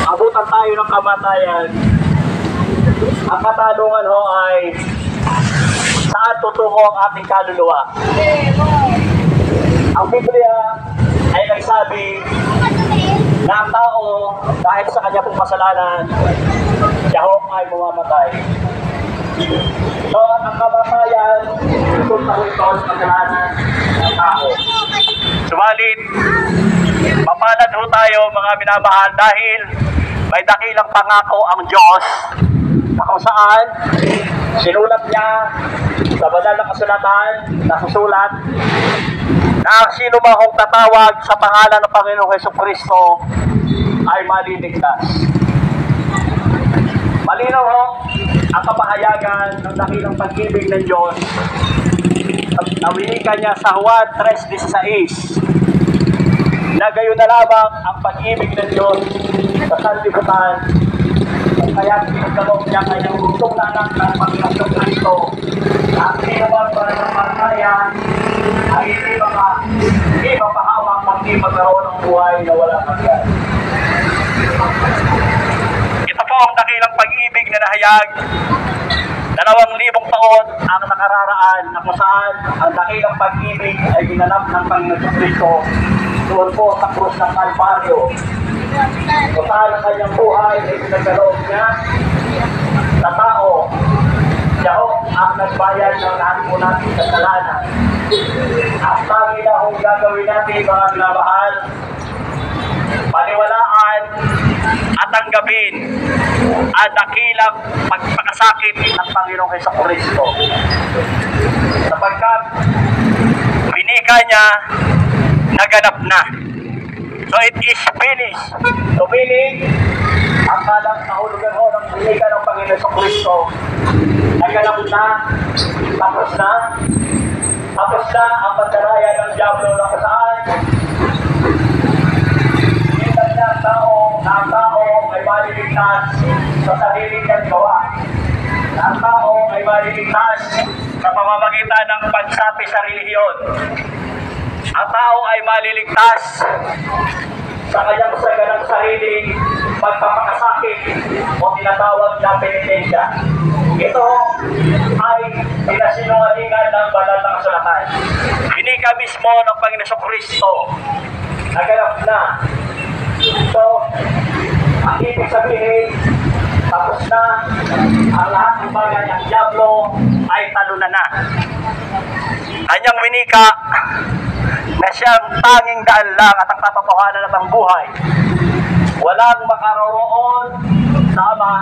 Abutan tayo ng kamatayan. Ang katanungan ho ay, saan tutungo ang ating kaluluwa? Ang Biblia ay nagsabi na ang tao dahil sa kanya pong kasalanan, siya ho ay mamamatay. So ang kamatayan, tutungo ito sa kasalanan ng tao. Subalit, mapalad ho tayo mga minamahal dahil may dakilang pangako ang Diyos na kung saan sinulat niya sa banal na kasulatan, nasusulat na sino ba kung tatawag sa pangalan ng Panginoong Hesukristo ay maliligtas. Malinaw ho ang kapahayagan ng dakilang pag-ibig ng Diyos. Nawinikan niya sa Juan 3:16 na gayon na lamang ang pag-ibig ng Diyos sa sanlibutan. Kaya pinagkaloob niya kanyang gustong na anak ng Panginoong Kristo na ang sinuman para ng pagkaya ay hindi mapahawak pag-ibig magkaroon ng buhay na walang hanggan. Ito po ang dakilang pag-ibig na nahayag 2,000 taon ang nakararaan na kung saan ang dakilang pag-ibig ay ginanap ng Panginoong Kristo doon po sa krus ng Kalbaryo. Kung saan ang kanyang buhay ay pinagkaloob niya sa tao. Siya ho ang nagbayad ng lahat po natin sa kasalanan. At tangi na kung gagawin natin mga minamahal, paniwalaan at tanggapin ang dakilang pagpakasakit ng Panginoong Hesukristo. Sapagkat binika niya, naganap na. So it is finished. So meaning, ang kalang kahulugan ho ng binika ng Panginoong Hesukristo, naganap na, tapos na ang pagdaraya ng Diablo na kasaan ang tao ay maliligtas sa sarili niyang gawa. Ang tao ay maliligtas sa pamamagitan ng pagsapi sa relihiyon. Ang tao ay maliligtas sa kanyang saganang sariling pagpapakasakit o tinatawag na penitensya. Ito ay pinasinungalingan ng banal na kasulatan. Binika mismo ng Panginoong Kristo. Naganap na. So, ang ibig sabihin, tapos na ang lahat ng bagay ng Diablo ay talunan na. Kanyang winika na siyang tanging daan lang at ang katotohanan at ang buhay. Walang makaroon sa Ama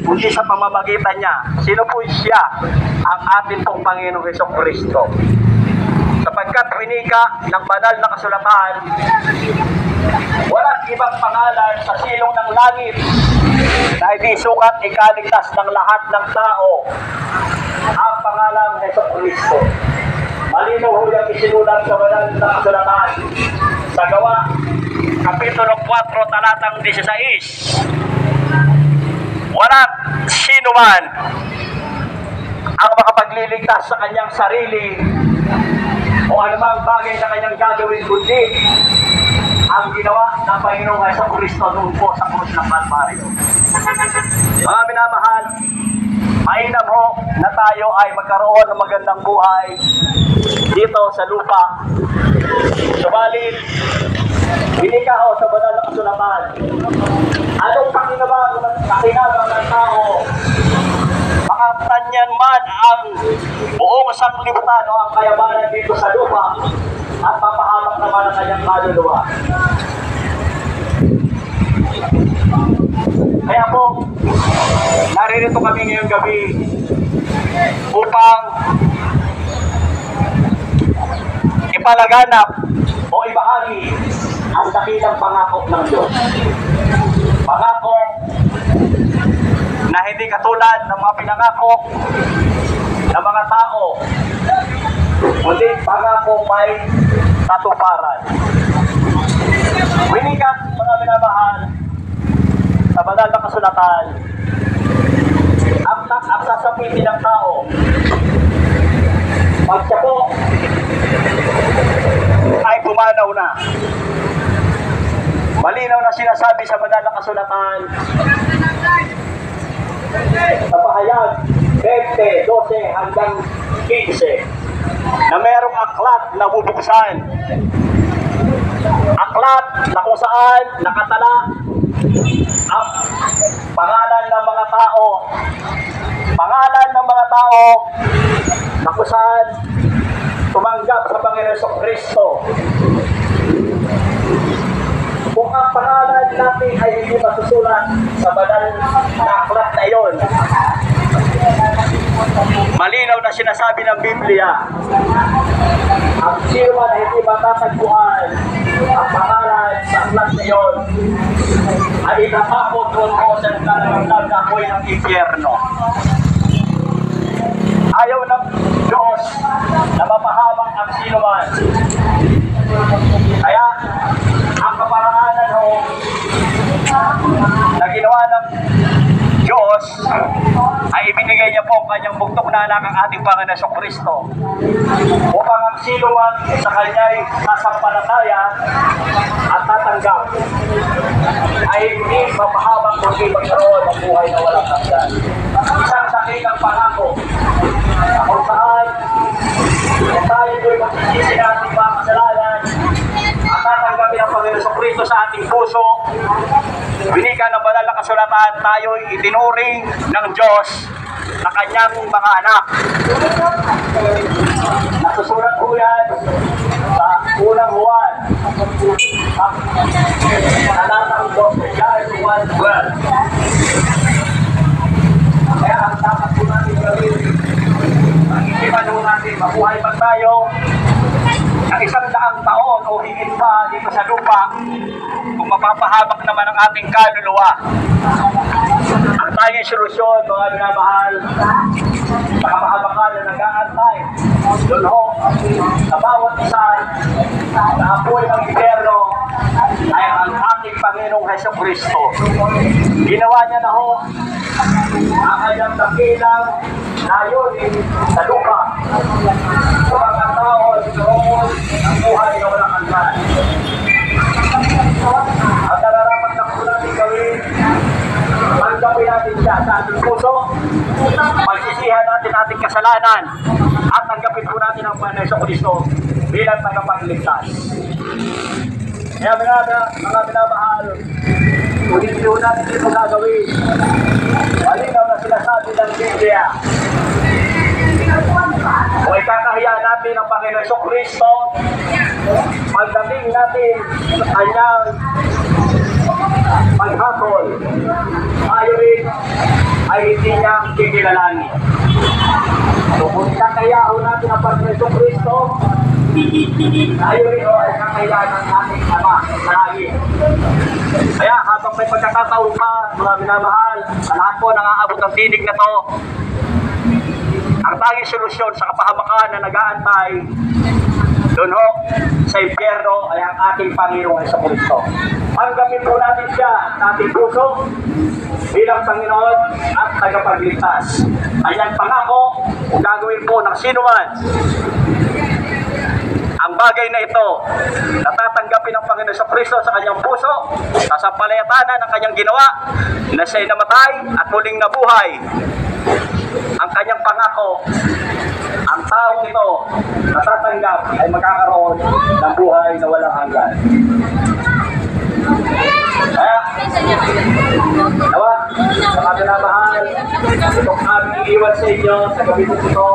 kundi sa pamamagitan niya. Sino po siya? Ang ating pong Panginoong Hesukristo. Sapagkat winika ng banal na kasulatan, walang ibang pangalan sa silong ng langit na hindi sukat ikaligtas ng lahat ng tao ang pangalang Hesukristo. Malinaw ho yung isinulat sa banal na kasulatan sa Gawa, Kapitulo 4, talatang 16. Walang sino man ang makapagliligtas sa kanyang sarili o anumang bagay na kanyang gagawin kundi ang ginawa ng Panginoong Hesukristo noon po sa krus ng Kalbaryo. Mga minamahal, mainam ho na tayo ay magkaroon ng magandang buhay dito sa lupa. Subalit, binika ho sa banal na kasulatan. Anong pakinabang ng tao? Makatanyan man ang buong sanglibutan o ang kayamanan dito sa lupa at mapahamak naman ang kanyang kaluluwa. Kaya po, naririto kami ngayong gabi upang ipalaganap o ibahagi ang dakilang pangako ng Diyos. Pangako na hindi katulad ng mga pinangako ng mga tao, kundi pangako may katuparan. Winika, mga minamahal, sa banal na kasulatan, ang sasapitin ng tao, pag siya po ay pumanaw na, malinaw na sinasabi sa banal na kasulatan sa pahayag 20:12 hanggang 15 na mayroong aklat na bubuksan. Aklat na kung saan nakatala ang pangalan ng mga tao. Pangalan ng mga tao na kung saan tumanggap sa Panginoon Jesucristo. Kung ang pangalan natin ay hindi masusulat sa banal na aklat na iyon, malinaw na sinasabi ng Biblia, ang sino man na hindi matatagpuan ang pangalan sa aklat na iyon ay itatapon doon ko sa naglalagdag na apoy ng impyerno. Ayaw ng Diyos na mapahamak ang sino man. Kaya ang kaparaanan ho na ginawa ng Diyos ay ibinigay niya po ang kanyang bugtong na anak ang ating Panginoon Jesucristo upang ang sino man sa kanya'y sasampalataya at tatanggap ay hindi mapahamak kundi magkaroon ng buhay na walang hanggan. Isang dakilang pangako kung saan tayo do'y magsisisi natin mga kasalanan at tatanggapin ang Panginoon Jesucristo sa ating puso. Binika ng banal na kasulatan, tayo'y itinuring ng Diyos na kanyang mga anak. Nasusulat po yan sa unang Juan, talatang 12, John 1:12. Kaya ang dapat po natin gawin, mag-isipan po natin, mabuhay pa tayo ng 100 taon o higit pa dito sa lupa kung mapapahamak naman ang ating kaluluwa. Ang tanging solusyon, mga minamahal, sa kapahamakan na nag-aantay doon ho, sa bawat isa na apoy ng impyerno ay ang ating Panginoong Jesucristo. Ginawa niya na ho ang kanyang dakilang layunin sa lupa upang ang tao nagkaroon ng buhay na walang hanggan. Ang nararapat na po natin gawin, tanggapin natin siya sa ating puso, pagsisihan natin ating kasalanan, at tanggapin po natin ang Panginoon Jesucristo bilang tagapagligtas. Kaya mga minamahal, ulit po natin ito gagawin. Malinaw na sinasabi ng Biblia. Kung ikakahiya natin ang Panginoon Jesucristo, pagdating natin sa kanyang paghatol, tayo rin ay hindi niya kikilalanin. So kung ikakahiya natin ang Panginoon Jesucristo, tayo rin ay kakahiya ng ating Ama sa langit. Kaya habang may pagkakataon pa, mga minamahal, sa lahat po nangaabot ng tinig na to, ang tanging solusyon sa kapahamakan na nag-aantay doon ho sa impyerno ay ang ating Panginoong Jesucristo. Tanggapin po natin siya sa ating puso bilang Panginoon at tagapagligtas. Kanyang pangako kung gagawin po ng sino man ang bagay na ito, natatanggapin ng Panginoon Jesucristo sa kanyang puso, sasampalatyanan ng kanyang ginawa, na siya'y namatay at muling nabuhay. Ang kanyang pangako, ang taong ito natatanggap ay magkakaroon ng buhay na walang hanggan. Kaya, nawa, sa mga mahal, itong aming iiwan sa inyo sa gabi ito.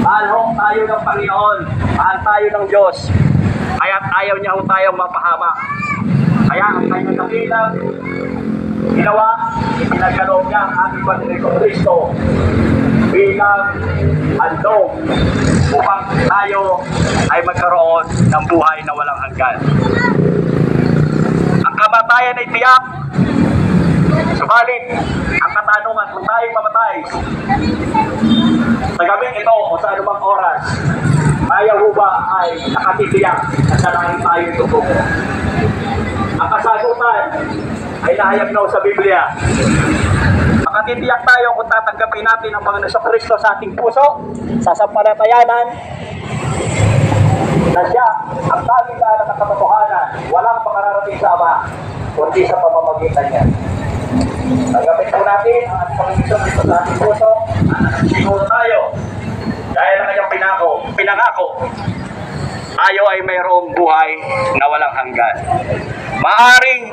Mahal ho tayo ng Panginoon, mahal tayo ng Diyos, kaya't ayaw niya ho tayong mapahamak. Kaya ang kanyang dakilang ginawa, ipinagkaloob niya ang ating Panginoon Jesucristo bilang handog upang tayo ay magkaroon ng buhay na walang hanggan. Ang kamatayan ay tiyak, subalit ang katanungan kung tayo mamatay sa gabing ito o sa anumang oras, tayo ba ay nakatitiyak at sanahin tayo tutuko? Ang kasagutan ay nahayag na sa Biblia. Makatitiyak tayo kung tatanggapin natin ang Panginoon Jesucristo sa ating puso, sa sampalatayanan, na siya ang tanging daan ng katotohanan, walang makararating sa Ama, kundi sa pamamagitan niya. Tanggapin po natin ang ating Panginoon dito sa ating puso. Siguro tayo, dahil ang kanyang pinangako, tayo ay mayroong buhay na walang hanggan. Maaring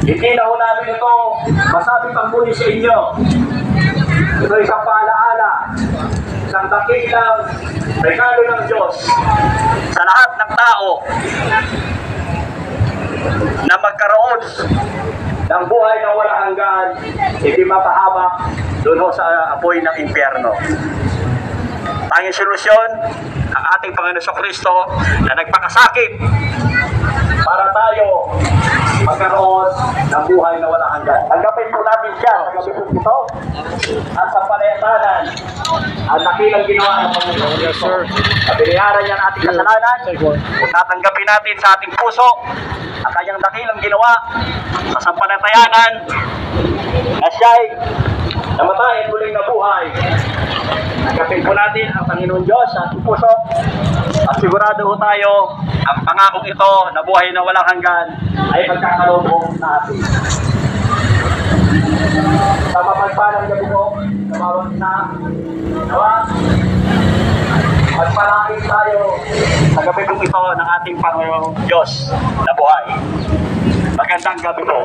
hindi na ho namin ito masabi pang muli sa inyo. Ito isang paalaala, isang dakilang regalo ng Diyos sa lahat ng tao na magkaroon ng buhay na walang hanggan, hindi mapahamak doon ho sa apoy ng impyerno. Tanging solusyon ang ating Panginoon Kristo na nagpakasakit para tayo magkaroon ng buhay na walang hanggan. Tanggapin po natin siya sa gabi po ito at sa palayatanan ang dakilang ginawa ng Panginoon. Yes, sir. At binayaran niya ang ating kasalanan. Kung tatanggapin natin sa ating puso ang kanyang dakilang ginawa sa sampalatayanan na siya'y namatay at muling nabuhay. Tanggapin po natin ang Panginoon Diyos sa ating puso at sigurado ho tayo ang pangakong ito na buhay na walang hanggan ay magkakaroon po sa atin. Sa mapagpalang gabi po, sa bawat na nawa, magpalangin tayo sa gabi po ito ng ating Panginoong Diyos na buhay. Magandang gabi po.